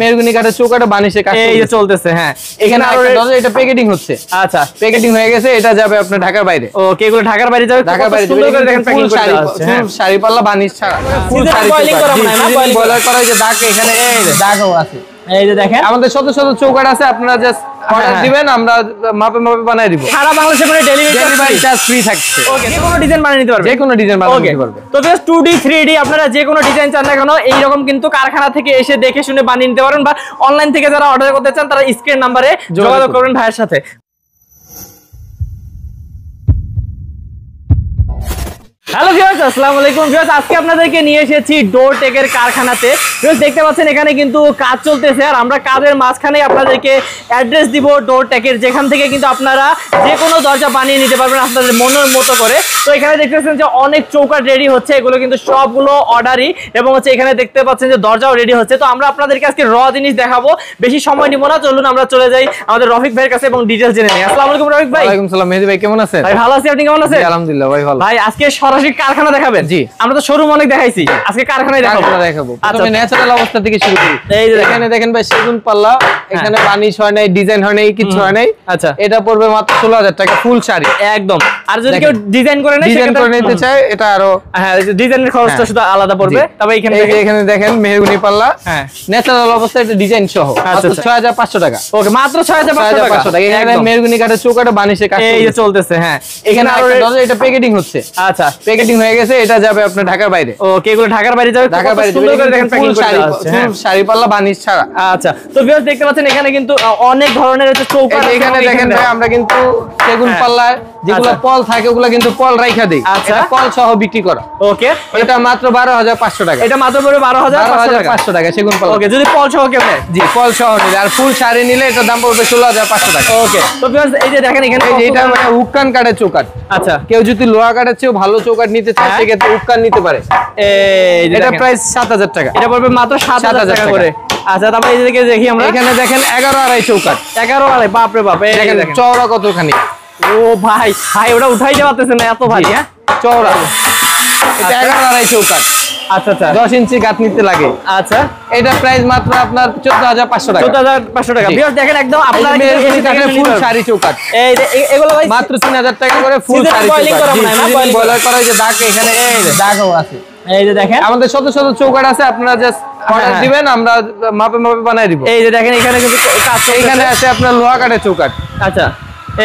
Mahogany কাঠের চৌকাঠে বানিশের কাজ এই যে চলতেছে। হ্যাঁ, এখানে আরো এটা প্যাকেটিং হচ্ছে। আচ্ছা, প্যাকেটিং হয়ে গেছে, এটা যাবে আপনার ঢাকার বাইরে। ওকে, এগুলো ঢাকার বাইরে যাবে। ঢাকার বাইরে সুন্দর করে দেখেন প্যাকিং করতে আছে। হ্যাঁ, শাড়ি পাল্লা বানিশ ছাড়া ফুল শাড়ি বয়লিং করা মানে না, বয়লার করা, যে দাগ এখানে এই যে দাগও আছে। এই যে দেখেন আমাদের শত শত চৌকাঠ আছে, আপনারা জাস্ট অর্ডার দিবেন, আমরা মাপে মাপে বানাই দিব। সারা বাংলাদেশে মানে ডেলিভারি চার্জ ফ্রি থাকছে। ওকে, যে কোনো ডিজাইন বানিয়ে নিতে পারবে, যে কোনো ডিজাইন বানিয়ে নিতে পারবে। তো বেশ 2D 3D আপনারা যে কোনো ডিজাইন চান না কেন এই রকম কিন্তু কারখানা থেকে এসে দেখে শুনে বানিয়ে নিতে পারেন, বা অনলাইন থেকে যারা অর্ডার করতে চান তারা স্ক্রিন নাম্বারে যোগাযোগ করবেন ভাইয়ের সাথে। হ্যালো ভিউয়ার্স, আসসালামু আলাইকুম ভিউয়ার্স। আজকে আপনাদেরকে নিয়ে এসেছি ডোর টেকের কারখানাতে। ভিউয়ার্স দেখতে পাচ্ছেন এখানে কিন্তু কাজ চলতেছে, আর আমরা কাজের মাঝখানে আপনাদেরকে অ্যাড্রেস দিব ডোর টেকের, যেখান থেকে কিন্তু আপনারা যে কোনো দরজা বানিয়ে নিতে পারবেন আপনাদের মনের মতো করে। তো এখানে দেখতে পাচ্ছেন যে অনেক চৌকাঠ রেডি হচ্ছে, এগুলো কিন্তু সবগুলো অর্ডারই, এবং হচ্ছে এখানে দেখতে পাচ্ছেন যে দরজাও রেডি হচ্ছে। তো আমরা আপনাদেরকে আজকে র জিনিস দেখাবো, বেশি সময় নিব না, চলুন আমরা চলে যাই আমাদের রফিক ভাইয়ের কাছে এবং ডিটেইলস জেনে নিই। আসসালামু আলাইকুম রফিক ভাই। ওয়ালাইকুম সালাম। মেহেদী ভাই কেমন আছেন? ভাই ভালো আছি, আপনি কেমন আছেন? আলহামদুলিল্লাহ ভাই ভালো। ভাই আজকে সরাসরি কারখানা দেখাবেন? জি, আমরা তো শোরুম অনেক দেখাইছি, আজকে কারখানায় দেখাবো। প্রথমে ন্যাচারাল অবস্থা থেকে শুরু করি। এই যে এখানে দেখেন ভাই সেগুন পাল্লা, এখানে বানিশ হয় নাই, ডিজাইন হয় নাই, কিছু হয় নাই। আচ্ছা, এটা পড়বে মাত্র 16,000 টাকা ফুল শাড়ি একদম। আর যদি কেউ ডিজাইন করে নেয়, ডিজাইন করে নিতে চায়, এটা আরো হ্যাঁ ডিজাইনের খরচটা শুধু আলাদা পড়বে। তবে এখানে দেখেন মেহগনি পাল্লা, হ্যাঁ ন্যাচারাল অবস্থা, এটা ডিজাইন সহ মাত্র 6,500 টাকা। ওকে, মাত্র 6,500 টাকা। এখানে মেহগনি কাঠের চৌকাঠে বানিশের কাজ এই যে চলতেছে। হ্যাঁ, এখানে আরো এটা প্যাকেটিং হচ্ছে। আচ্ছা, প্যাকেটিং হয়ে গেছে, এটা যাবে আপনার ঢাকার বাইরে। ওকে, এগুলো ঢাকার বাইরে যাবে। ঢাকার বাইরে সুন্দর করে দেখেন প্যাকিং করতে আছে। হ্যাঁ, শাড়ি পাল্লা বানিশ ছাড়া। আচ্ছা, তো ভিউয়ার্স দেখতে পাচ্ছেন এখানে কিন্তু অনেক ধরনের হচ্ছে চৌকাঠ। এখানে দেখেন ভাই আমরা কিন্তু সেগুন পাল্লায় যেগুলো পল থাকে ওগুলো কিন্তু পল রাইখা দেই। আচ্ছা, এটা পল সহ বিক্রি করা। ওকে, এটা মাত্র 12,500 টাকা। এটা মাত্র পড়বে 12,500 টাকা সেগুন পাল্লা। ওকে, যদি পল সহ কেউ নেয়? জি, পল সহ নিলে, আর ফুল শাড়ি নিলে এটার দাম পড়বে 16,500 টাকা। ওকে, তো ভিউয়ার্স এই যে দেখেন এখানে এটা মানে উক্কান কাঠের চৌকাঠ। আচ্ছা, কেউ যদি লোহা কাঠের চেয়ে ভালো চৌকাঠ নিতে চায় সেক্ষেত্রে উক্কান নিতে পারে। এই যে এটা প্রাইস 7,000 টাকা। এটা পড়বে মাত্র 7,000 টাকা করে। আচ্ছা, তারপরে এই দিকে দেখি আমরা, এখানে দেখেন 11.5 চৌকাঠ। 11.5, বাপ রে বাপ। এই দেখেন দেখেন চওড়া কতখানি। ও ভাই ভাই, ওটা উঠাইতে পারতেছেন না, এত ভারী। হ্যাঁ, চওড়া। এটা 11.5 চৌকাঠ। আচ্ছা আচ্ছা, 10 ইঞ্চি গাঁথ নিতে লাগে। আচ্ছা, এটা প্রাইস মাত্র আপনার 14,500 টাকা। 14,500 টাকা। ভিউয়ার্স দেখেন একদম আপনারা ফুল শাড়ি চৌকাঠ। এই যে এগুলো ভাই মাত্র 3,000 টাকা করে ফুল শাড়ি বয়লিং করা মানে না, বয়লার করা, যে দাগ এখানে এই যে দাগও আছে। এই যে দেখেন আমাদের শত শত চৌকাঠ আছে, আপনারা জাস্ট অর্ডার দিবেন, আমরা মাপে মাপে বানাই দিব। এই যে দেখেন এখানে কিন্তু কাজ চলতেছে। এখানে আছে আপনার লোহা কাঠের চৌকাঠ। আচ্ছা,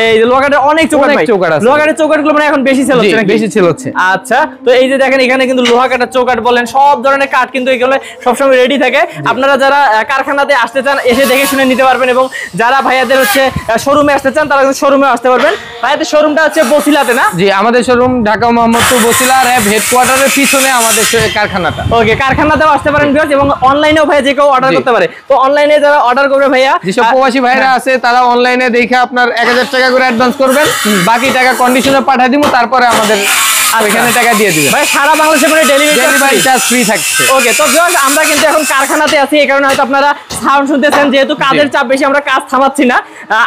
এই যে লোহা কাঠের অনেক চৌকাঠ আছে। লোহা কাঠের চৌকাঠগুলো মানে এখন বেশি সেল হচ্ছে নাকি? বেশি সেল হচ্ছে। আচ্ছা, তো এই যে দেখেন এখানে কিন্তু লোহা কাঠের চৌকাঠ বলেন, সব ধরনের কাঠ কিন্তু এগুলো সবসময় রেডি থাকে। আপনারা যারা কারখানাতে আসতে চান এসে দেখে শুনে নিতে পারবেন, এবং যারা ভাইয়াদের হচ্ছে শোরুমে আসতে চান তারা কিন্তু শোরুমে আসতে পারবেন। ভাইয়াদের শোরুমটা হচ্ছে বসিলাতে না? জি, আমাদের শোরুম ঢাকা মোহাম্মদপুর বসিলা র্যাব হেডকোয়ার্টারের পিছনে আমাদের কারখানাটা। ওকে, কারখানাতেও আসতে পারেন ভিউয়ার্স, এবং অনলাইনেও ভাইয়া যে কেউ অর্ডার করতে পারে। তো অনলাইনে যারা অর্ডার করবে ভাইয়া, যেসব প্রবাসী ভাইরা আছে তারা অনলাইনে দেখে আপনার 1,000 টাকা করে অ্যাডভান্স করবেন, বাকি টাকা কন্ডিশনে পাঠিয়ে দিব, তারপরে আমাদের ওইখানে টাকা দিয়ে দিবেন। ভাই সারা বাংলাদেশে মানে ডেলিভারি চার্জ ফ্রি থাকছে। ওকে, তো ভিউয়ার্স আমরা কিন্তু এখন কারখানাতে আছি, এই কারণে হয়তো আপনারা সাউন্ড শুনতেছেন, যেহেতু কাজের চাপ বেশি আমরা কাজ থামাচ্ছি না।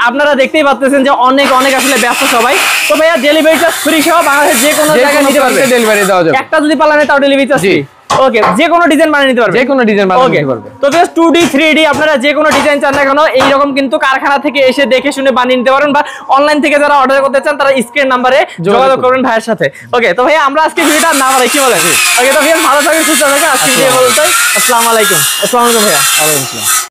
আপনারা দেখতেই পাচ্ছেন যে অনেক অনেক আসলে ব্যস্ত সবাই। তো ভাইয়া ডেলিভারি চার্জ ফ্রি সহ বাংলাদেশের যে কোনো জায়গায় নিতে পারবে, ডেলিভারি দেওয়া যাবে। একটা যদি পালানে তাও ডেলিভারি চার্জ ফ্রি। ওকে, যে কোনো ডিজাইন বানিয়ে নিতে পারবে, যে কোনো ডিজাইন বানিয়ে নিতে পারবে। তো বেশ 2D 3D আপনারা যে কোনো ডিজাইন চান না কেন এই রকম কিন্তু কারখানা থেকে এসে দেখে শুনে বানিয়ে নিতে পারেন, বা অনলাইন থেকে যারা অর্ডার করতে চান তারা স্ক্রিন নাম্বারে যোগাযোগ করবেন ভাইয়ের সাথে। ওকে, তো ভাই আমরা আজকে ভিডিওটা না বাড়াই, কি বলেন? ওকে, তো ভাই ভালো থাকবেন, সুস্থ থাকবেন। আজকে ভিডিও বলতে আসসালামু আলাইকুম। আসসালামু আলাইকুম ভাইয়া। ওয়ালাইকুম আসসালাম।